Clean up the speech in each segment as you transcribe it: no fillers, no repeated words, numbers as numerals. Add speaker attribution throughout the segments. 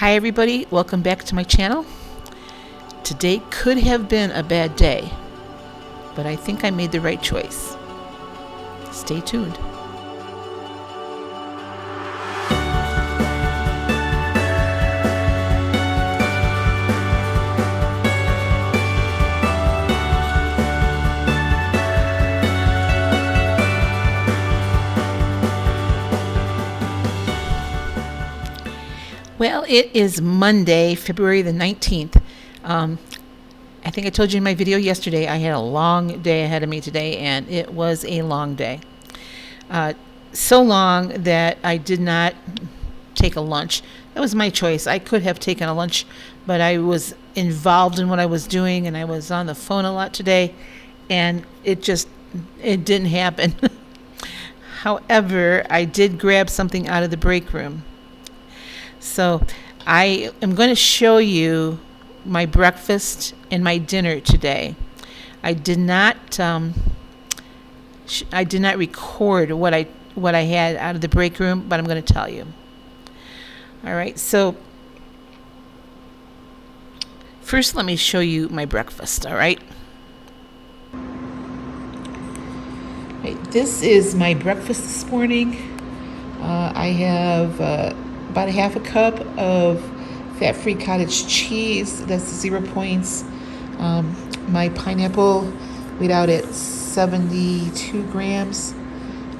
Speaker 1: Hi everybody, welcome back to my channel. Today could have been a bad day, but I think I made the right choice. Stay tuned. Well, it is Monday, February the 19th. I think I told you in my video yesterday I had a long day ahead of me today, and it was a long day. So long that I did not take a lunch. That was my choice. I could have taken a lunch, but I was involved in what I was doing, and I was on the phone a lot today, and it didn't happen. However, I did grab something out of the break room. So I am going to show you my breakfast and my dinner today. I did not record what I had out of the break room, but I'm going to tell you. All right. So first, let me show you my breakfast. All right. This is my breakfast this morning. I have about a half a cup of fat-free cottage cheese. That's 0 points. My pineapple weighed out at 72 grams.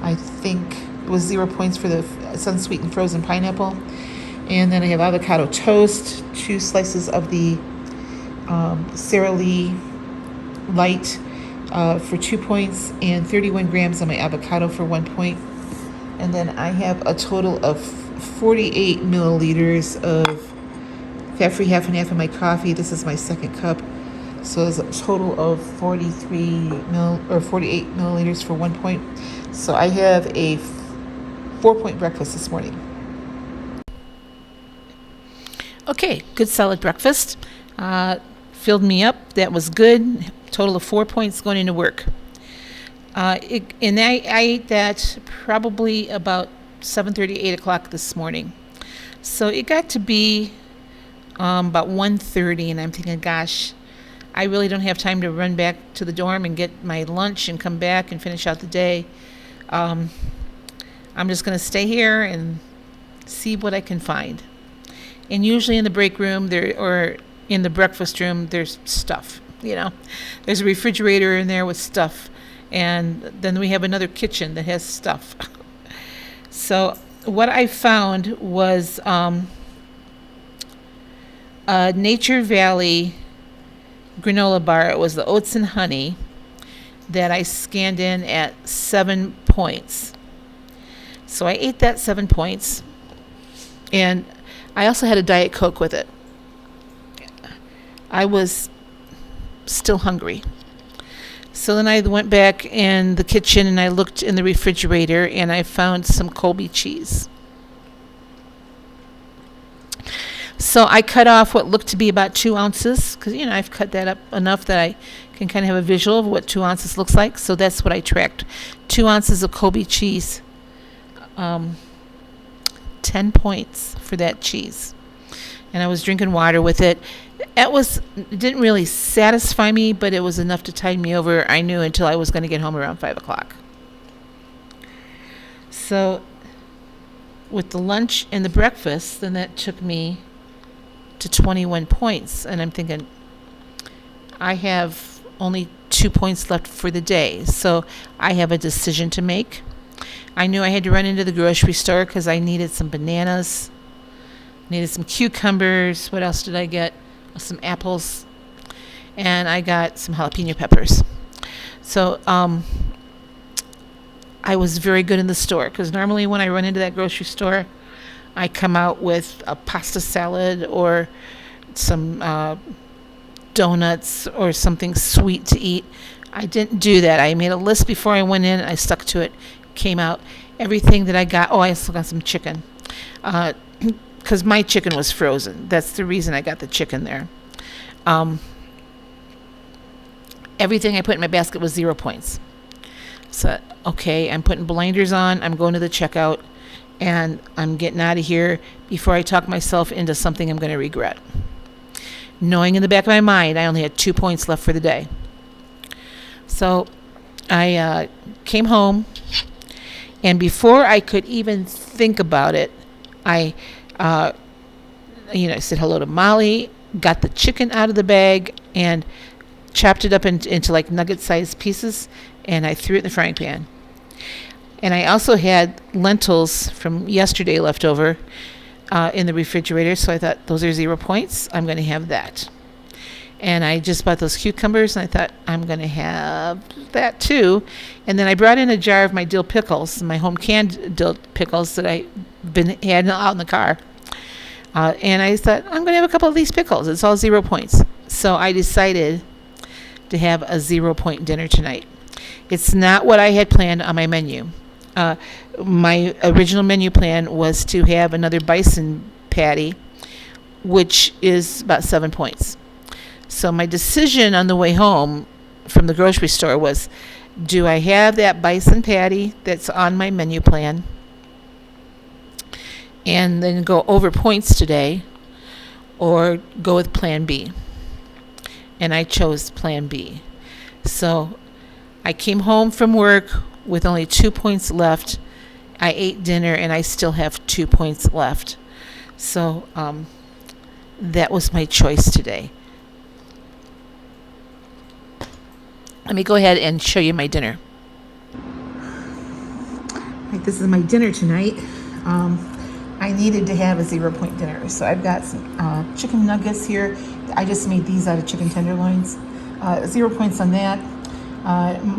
Speaker 1: I think it was 0 points for the sun-sweetened frozen pineapple. And then I have avocado toast, 2 slices of the Sara Lee Light for 2 points, and 31 grams of my avocado for 1 point. And then I have a total of 48 milliliters of fat-free half and half in my coffee. This is my second cup. So there's a total of 48 milliliters for 1 point. So I have a 4-point breakfast this morning. Okay, good solid breakfast. Filled me up. That was good. Total of 4 points going into work. I ate that probably about 7:30, 8 o'clock this morning. So it got to be about 1:30, and I'm thinking, gosh, I really don't have time to run back to the dorm and get my lunch and come back and finish out the day. I'm just going to stay here and see what I can find. And usually in the break room or in the breakfast room, there's stuff. There's a refrigerator in there with stuff, and then we have another kitchen that has stuff. So what I found was a Nature Valley granola bar. It was the oats and honey that I scanned in at 7 points. So I ate that 7 points, and I also had a Diet Coke with it. I was still hungry. So then I went back in the kitchen and I looked in the refrigerator and I found some Colby cheese. So I cut off what looked to be about 2 ounces because, I've cut that up enough that I can kind of have a visual of what 2 ounces looks like. So that's what I tracked. 2 ounces of Colby cheese. 10 points for that cheese. And I was drinking water with it. It didn't really satisfy me, but it was enough to tide me over, I knew, until I was going to get home around 5 o'clock. So with the lunch and the breakfast, then that took me to 21 points. And I'm thinking, I have only 2 points left for the day. So I have a decision to make. I knew I had to run into the grocery store because I needed some bananas, needed some cucumbers. What else did I get? Some apples, and I got some jalapeno peppers. So I was very good in the store because normally when I run into that grocery store, I come out with a pasta salad or some donuts or something sweet to eat. I didn't do that. I made a list before I went in. I stuck to it. Came out. Everything that I got. Oh, I still got some chicken. Because my chicken was frozen. That's the reason I got the chicken there. Everything I put in my basket was 0 points. So, okay, I'm putting blinders on. I'm going to the checkout. and I'm getting out of here before I talk myself into something I'm going to regret. Knowing in the back of my mind I only had 2 points left for the day. So I came home, and before I could even think about it, I said hello to Molly, got the chicken out of the bag, and chopped it up into like nugget-sized pieces, and I threw it in the frying pan. And I also had lentils from yesterday left over in the refrigerator, so I thought, those are 0 points. I'm going to have that. And I just bought those cucumbers, and I thought, I'm going to have that too. And then I brought in a jar of my dill pickles, my home canned dill pickles that I had out in the car. And I thought, I'm going to have a couple of these pickles. It's all 0 points. So I decided to have a 0 point dinner tonight. It's not what I had planned on my menu. My original menu plan was to have another bison patty, which is about 7 points. So my decision on the way home from the grocery store was, do I have that bison patty that's on my menu plan and then go over points today, or go with plan B? And I chose plan B. So I came home from work with only 2 points left. I ate dinner and I still have 2 points left. So that was my choice today. Let me go ahead and show you my dinner. Right, this is my dinner tonight. I needed to have a 0 point dinner. So I've got some chicken nuggets here. I just made these out of chicken tenderloins. 0 points on that.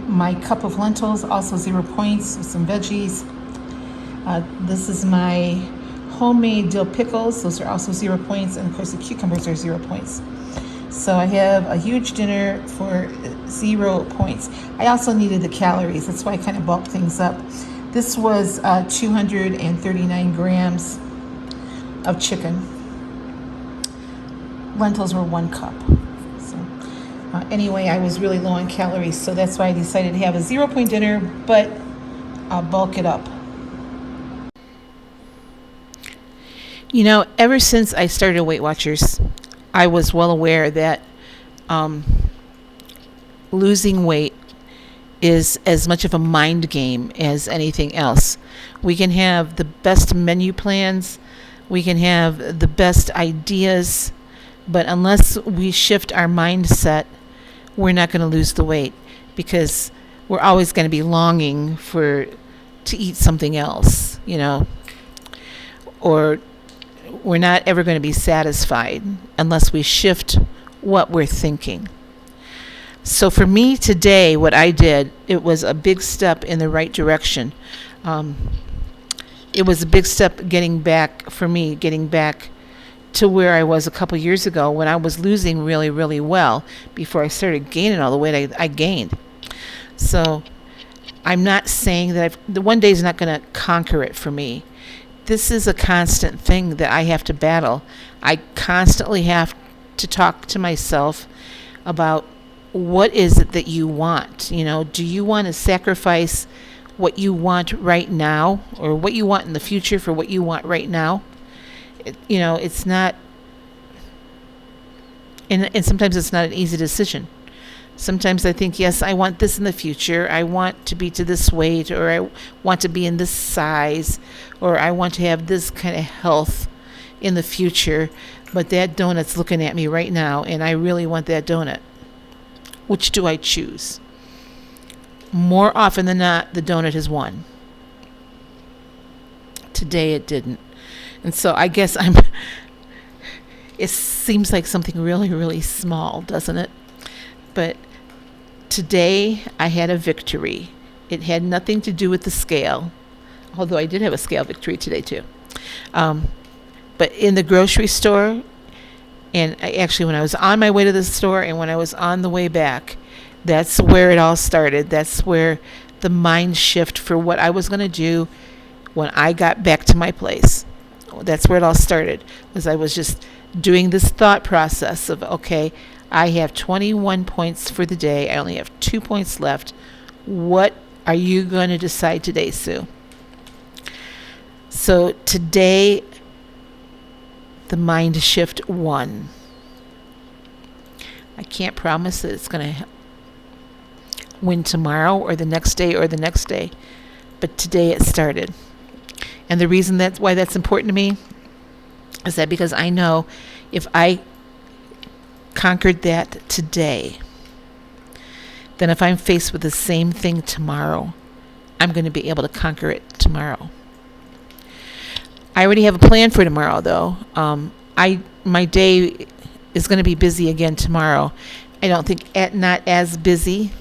Speaker 1: My cup of lentils, also 0 points with some veggies. This is my homemade dill pickles. Those are also 0 points. And of course the cucumbers are 0 points. So I have a huge dinner for 0 points. I also needed the calories. That's why I kind of bulked things up. This was 239 grams of chicken. Lentils were 1 cup. So anyway, I was really low on calories, so that's why I decided to have a 0 point dinner, but bulk it up. You know, ever since I started Weight Watchers, I was well aware that losing weight is as much of a mind game as anything else. We can have the best menu plans, we can have the best ideas, but unless we shift our mindset, we're not going to lose the weight, because we're always going to be longing to eat something else, or we're not ever going to be satisfied unless we shift what we're thinking. So for me today, what I did, it was a big step in the right direction. It was a big step getting back to where I was a couple years ago when I was losing really, really well before I started gaining all the weight I gained. So I'm not saying that the one day is not going to conquer it for me. This is a constant thing that I have to battle. I constantly have to talk to myself about, what is it that you want? Do you want to sacrifice what you want right now, or what you want in the future for what you want right now? It's not, and sometimes it's not an easy decision. Sometimes I think, yes, I want this in the future. I want to be to this weight, or I want to be in this size, or I want to have this kind of health in the future. But that donut's looking at me right now, and I really want that donut. Which do I choose? More often than not, the donut has won. Today it didn't. And so I guess it seems like something really, really small, doesn't it? But today I had a victory. It had nothing to do with the scale, although I did have a scale victory today too. But in the grocery store, and when I was on my way to the store and when I was on the way back, that's where it all started. That's where the mind shift for what I was going to do when I got back to my place. That's where it all started, was I was just doing this thought process of, okay, I have 21 points for the day. I only have 2 points left. What are you going to decide today, Sue? So today, the mind shift won. I can't promise that it's going to win tomorrow or the next day or the next day, but today it started. And the reason that's why that's important to me is that because I know if I conquered that today, then if I'm faced with the same thing tomorrow, I'm going to be able to conquer it tomorrow. I already have a plan for tomorrow, though. My day is going to be busy again tomorrow. I don't think not as busy,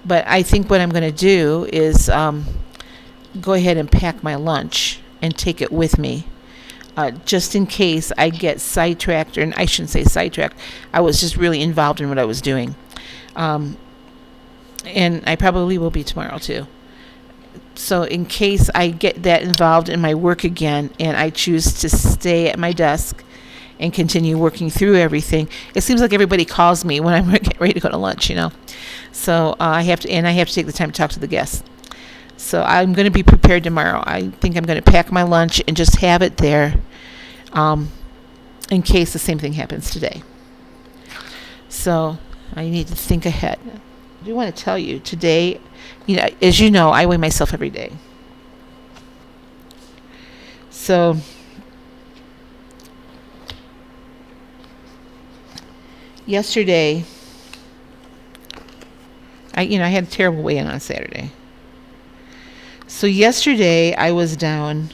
Speaker 1: but I think what I'm going to do is go ahead and pack my lunch and take it with me, just in case I get sidetracked, or I shouldn't say sidetracked. I was just really involved in what I was doing, and I probably will be tomorrow too. So in case I get that involved in my work again and I choose to stay at my desk and continue working through everything, it seems like everybody calls me when I'm getting ready to go to lunch, So I have to take the time to talk to the guests. So I'm going to be prepared tomorrow. I think I'm going to pack my lunch and just have it there, in case the same thing happens today. So I need to think ahead. I do want to tell you today, as you know, I weigh myself every day. So yesterday, I had a terrible weigh-in on Saturday. So yesterday I was down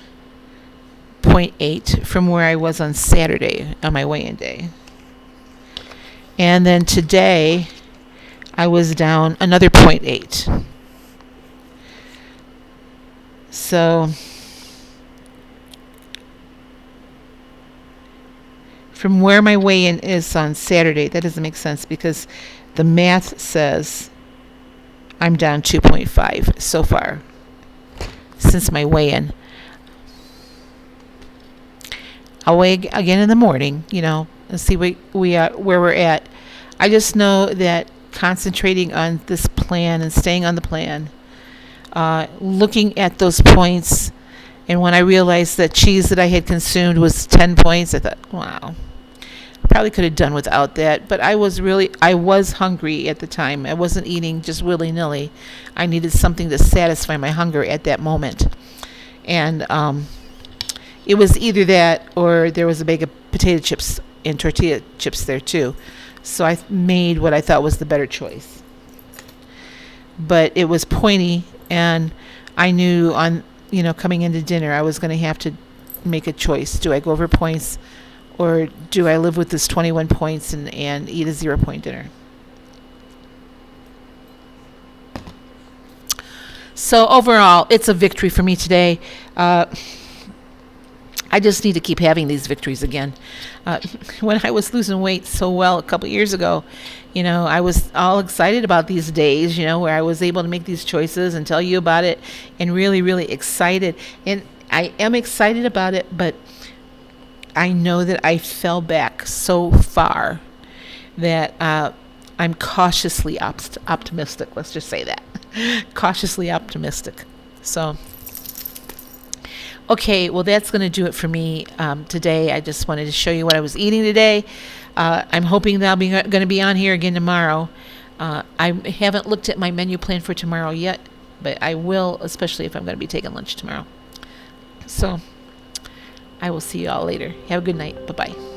Speaker 1: 0.8 from where I was on Saturday on my weigh-in day. And then today I was down another 0.8. So from where my weigh-in is on Saturday, that doesn't make sense because the math says I'm down 2.5 so far since my weigh-in. I'll weigh again in the morning, and see where we're at. I just know that concentrating on this plan and staying on the plan, looking at those points, and when I realized that cheese that I had consumed was 10 points, I thought, wow, I probably could have done without that. But I was hungry at the time. I wasn't eating just willy-nilly. I needed something to satisfy my hunger at that moment. And it was either that or there was a bag of potato chips and tortilla chips there too. So I made what I thought was the better choice. But it was pointy, and I knew coming into dinner I was going to have to make a choice. Do I go over points, or do I live with this 21 points and eat a 0-point dinner? So overall, it's a victory for me today. I just need to keep having these victories again. When I was losing weight so well a couple years ago, I was all excited about these days, where I was able to make these choices and tell you about it, and really, really excited. And I am excited about it, but I know that I fell back so far that I'm cautiously optimistic. Let's just say that. Cautiously optimistic. So... okay, well, that's going to do it for me today. I just wanted to show you what I was eating today. I'm hoping that I'm going to be on here again tomorrow. I haven't looked at my menu plan for tomorrow yet, but I will, especially if I'm going to be taking lunch tomorrow. So I will see you all later. Have a good night. Bye-bye.